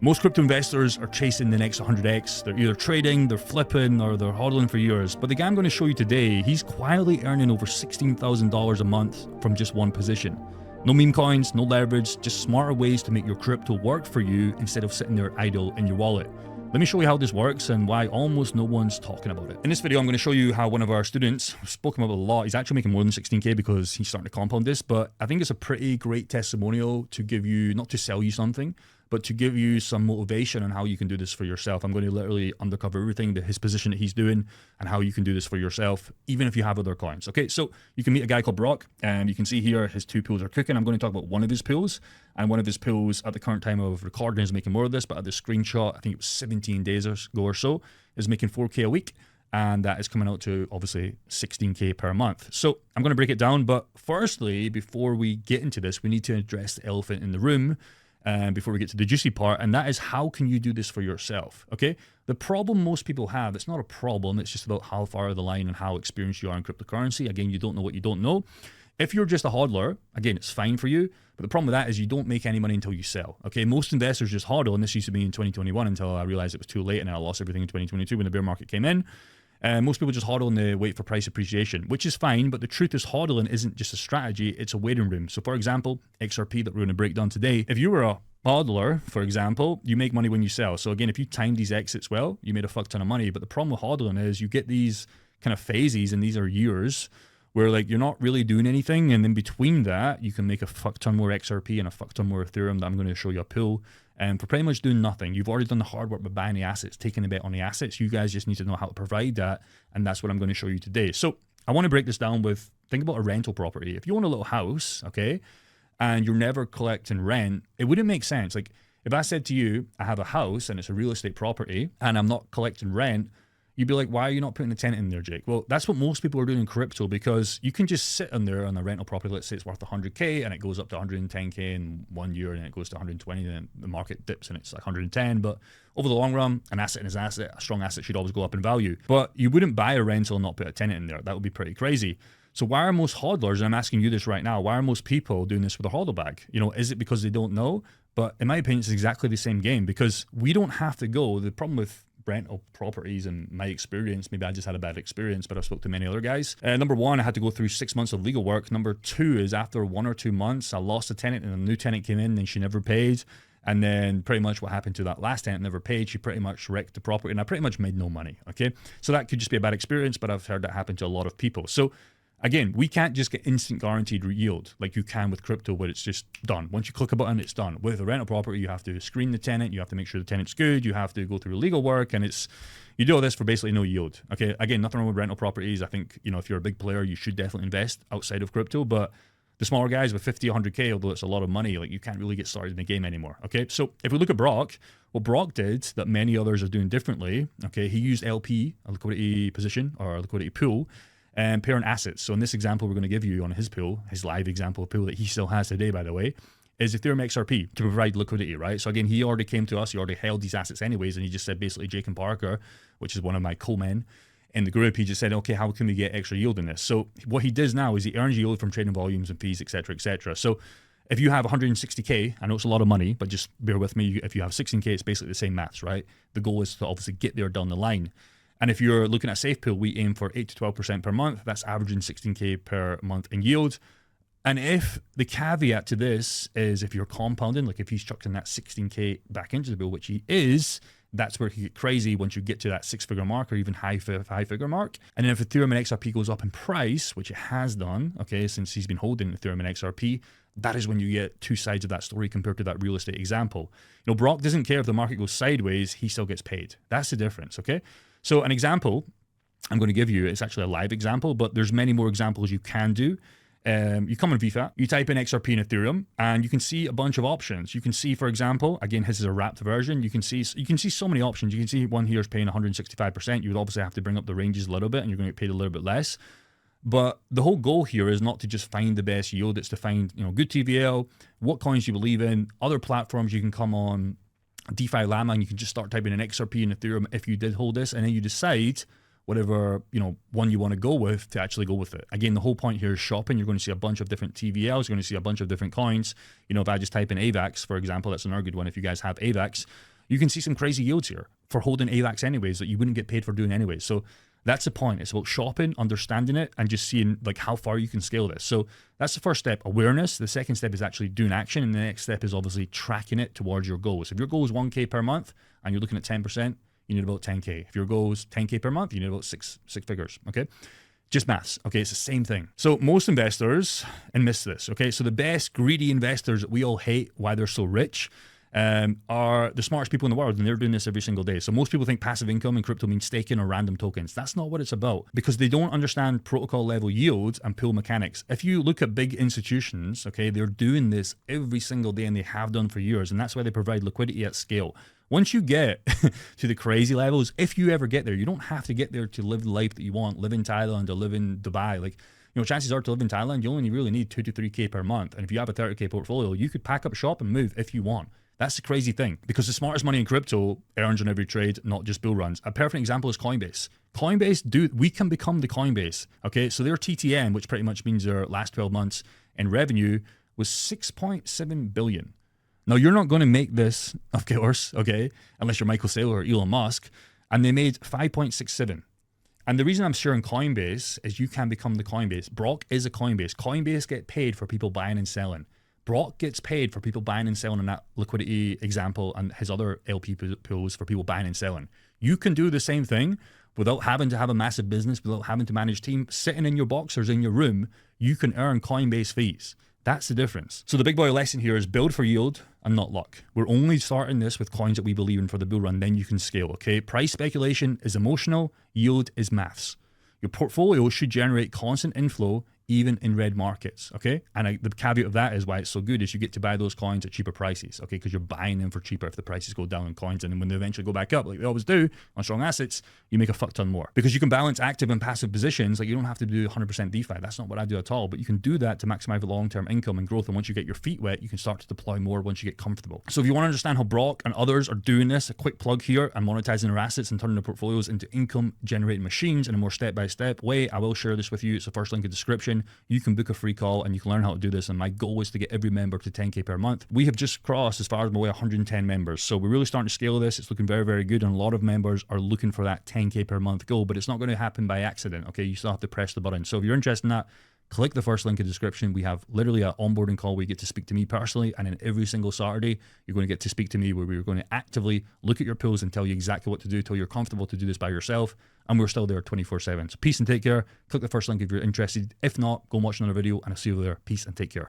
Most crypto investors are chasing the next 100x. They're either trading, they're flipping, or they're hodling for years. But the guy I'm going to show you today, he's quietly earning over $16,000 a month from just one position. No meme coins, no leverage, just smarter ways to make your crypto work for you instead of sitting there idle in your wallet. Let me show you how this works and why almost no one's talking about it. In this video, I'm going to show you how one of our students, I've spoken about it a lot, he's actually making more than 16K because he's starting to compound this, but I think it's a pretty great testimonial to give you, not to sell you something, but to give you some motivation on how you can do this for yourself. I'm going to literally undercover everything, his position that he's doing, and how you can do this for yourself, even if you have other coins. Okay, so you can meet a guy called Brock, and you can see here his two pools are cooking. I'm going to talk about one of his pools, and one of his pools at the current time of recording is making more of this, but at the screenshot, I think it was 17 days ago or so, is making 4K a week, and that is coming out to obviously 16K per month. So I'm going to break it down, but firstly, before we get into this, we need to address the elephant in the room, before we get to the juicy part, and that is how can you do this for yourself. Okay, the problem most people have, it's not a problem, it's just about how far the line and how experienced you are in cryptocurrency. Again, you don't know what you don't know. If you're just a hodler, again, it's fine for you, but the problem with that is you don't make any money until you sell. Okay, most investors just hodl, and this used to be in 2021 until I realized it was too late and I lost everything in 2022 when the bear market came in. Most people just hodl and they wait for price appreciation, which is fine, but the truth is hodling isn't just a strategy, it's a waiting room. So for example, XRP that we're going to break down today, if you were a hodler, for example, you make money when you sell. So again, if you time these exits well, you made a fuck ton of money. But the problem with hodling is you get these kind of phases, and these are years, where like you're not really doing anything, and in between that, you can make a fuck ton more XRP and a fuck ton more Ethereum that I'm going to show you a pool. And for pretty much doing nothing, you've already done the hard work by buying the assets, taking a bet on the assets. You guys just need to know how to provide that, and that's what I'm going to show you today. So I want to break this down with, think about a rental property. If you own a little house, okay, and you're never collecting rent, it wouldn't make sense. Like if I said to you, I have a house and it's a real estate property and I'm not collecting rent, you'd be like, why are you not putting a tenant in there, Jake? Well, that's what most people are doing in crypto, because you can just sit in there on a rental property. Let's say it's worth 100K and it goes up to 110K in 1 year, and it goes to 120, and then the market dips and it's like 110. But over the long run, an asset is an asset. A strong asset should always go up in value. But you wouldn't buy a rental and not put a tenant in there. That would be pretty crazy. So why are most hodlers, and I'm asking you this right now, why are most people doing this with a hodl bag? You know, is it because they don't know? But in my opinion, it's exactly the same game, because we don't have to go. The problem with rental properties, and my experience, maybe I just had a bad experience, but I've spoke to many other guys. Number one, I had to go through 6 months of legal work. Number two is after 1 or 2 months, I lost a tenant and a new tenant came in and she never paid. And then pretty much what happened to that last tenant, never paid. She pretty much wrecked the property and I pretty much made no money. Okay. So that could just be a bad experience, but I've heard that happen to a lot of people. So again, we can't just get instant guaranteed yield like you can with crypto, where it's just done. Once you click a button, it's done. With a rental property, you have to screen the tenant, you have to make sure the tenant's good, you have to go through legal work, and you do all this for basically no yield. Okay, again, nothing wrong with rental properties. I think, you know, if you're a big player, you should definitely invest outside of crypto, but the smaller guys with 50, 100K, although it's a lot of money, like you can't really get started in the game anymore. Okay, so if we look at Brock, what Brock did that many others are doing differently, okay, he used LP, a liquidity position or a liquidity pool, and pairing assets. So in this example we're going to give you on his pool, his live example pool that he still has today, by the way, is Ethereum XRP to provide liquidity, right? So again, he already came to us, he already held these assets anyways, and he just said basically, Jake and Parker, which is one of my co-men in the group, he just said, okay, how can we get extra yield in this? So what he does now is he earns yield from trading volumes and fees, etc., etc. So if you have 160K, I know it's a lot of money, but just bear with me. If you have 16K, it's basically the same maths, right? The goal is to obviously get there down the line. And if you're looking at Safe Pool, we aim for 8 to 12% per month. That's averaging 16K per month in yield. And if the caveat to this is if you're compounding, like if he's chucking that 16K back into the pool, which he is, that's where it can get crazy once you get to that 6-figure mark or even high figure mark. And then if Ethereum and XRP goes up in price, which it has done, okay, since he's been holding Ethereum and XRP, that is when you get two sides of that story compared to that real estate example. You know, Brock doesn't care if the market goes sideways, he still gets paid. That's the difference, okay? So an example I'm going to give you, it's actually a live example, but there's many more examples you can do. You come on VFAT, you type in XRP and Ethereum, and you can see a bunch of options. You can see, for example, again, his is a wrapped version. You can see so many options. You can see one here is paying 165%. You would obviously have to bring up the ranges a little bit, and you're going to get paid a little bit less. But the whole goal here is not to just find the best yield. It's to find, you know, good TVL, what coins you believe in, other platforms you can come on, DeFi Llama, and you can just start typing in XRP and Ethereum if you did hold this, and then you decide whatever, you know, one you want to go with to actually go with it. Again, the whole point here is shopping. You're going to see a bunch of different TVLs. You're going to see a bunch of different coins. You know, if I just type in AVAX, for example, that's another good one. If you guys have AVAX, You can see some crazy yields here for holding AVAX anyways that you wouldn't get paid for doing anyways. So that's the point. It's about shopping, understanding it, and just seeing like how far you can scale this. So that's the first step, awareness. The second step is actually doing action. And the next step is obviously tracking it towards your goals. If your goal is 1K per month and you're looking at 10%, you need about 10K. If your goal is 10K per month, you need about six figures, okay? Just maths, okay? It's the same thing. So most investors miss this, okay? So the best greedy investors that we all hate, why they're so rich, are the smartest people in the world, and they're doing this every single day. So most people think passive income in crypto means staking or random tokens. That's not what it's about, because they don't understand protocol level yields and pool mechanics. If you look at big institutions, okay, they're doing this every single day and they have done for years, and that's why they provide liquidity at scale. Once you get to the crazy levels, if you ever get there, you don't have to get there to live the life that you want, live in Thailand or live in Dubai. Like, you know, chances are to live in Thailand, you only really need 2 to 3K per month. And if you have a 30K portfolio, you could pack up shop and move if you want. That's the crazy thing, because the smartest money in crypto earns on every trade, not just bull runs. A perfect example is Coinbase. We can become the Coinbase, okay? So their TTM, which pretty much means their last 12 months in revenue, was 6.7 billion. Now, you're not going to make this, of course, okay, unless you're Michael Saylor or Elon Musk, and they made 5.67. And the reason I'm sharing Coinbase is you can become the Coinbase. Brock is a Coinbase. Coinbase get paid for people buying and selling. Brock gets paid for people buying and selling in that liquidity example, and his other LP pools for people buying and selling. You can do the same thing without having to have a massive business, without having to manage team. Sitting in your boxers in your room, you can earn Coinbase fees. That's the difference. So the big boy lesson here is build for yield and not luck. We're only starting this with coins that we believe in for the bull run, then you can scale, okay? Price speculation is emotional, yield is maths. Your portfolio should generate constant inflow even in red markets, okay? And the caveat of that is why it's so good is you get to buy those coins at cheaper prices, okay? Because you're buying them for cheaper if the prices go down in coins, and then when they eventually go back up, like they always do on strong assets, you make a fuck ton more. Because you can balance active and passive positions. Like, you don't have to do 100% DeFi. That's not what I do at all, but you can do that to maximize the long-term income and growth. And once you get your feet wet, you can start to deploy more once you get comfortable. So if you want to understand how Brock and others are doing this, a quick plug here, and monetizing their assets and turning their portfolios into income-generating machines in a more step-by-step way, I will share this with you. It's the first link in the description. You can book a free call and you can learn how to do this. And my goal is to get every member to 10K per month. We have just crossed, as far as my way, 110 members. So we're really starting to scale this. It's looking very, very good. And a lot of members are looking for that 10K per month goal, but it's not going to happen by accident. Okay. You still have to press the button. So if you're interested in that, click the first link in the description. We have literally an onboarding call where you get to speak to me personally. And then every single Saturday, you're going to get to speak to me, where we're going to actively look at your pools and tell you exactly what to do, till you're comfortable to do this by yourself. And we're still there 24/7. So peace and take care. Click the first link if you're interested. If not, go and watch another video, and I'll see you there. Peace and take care.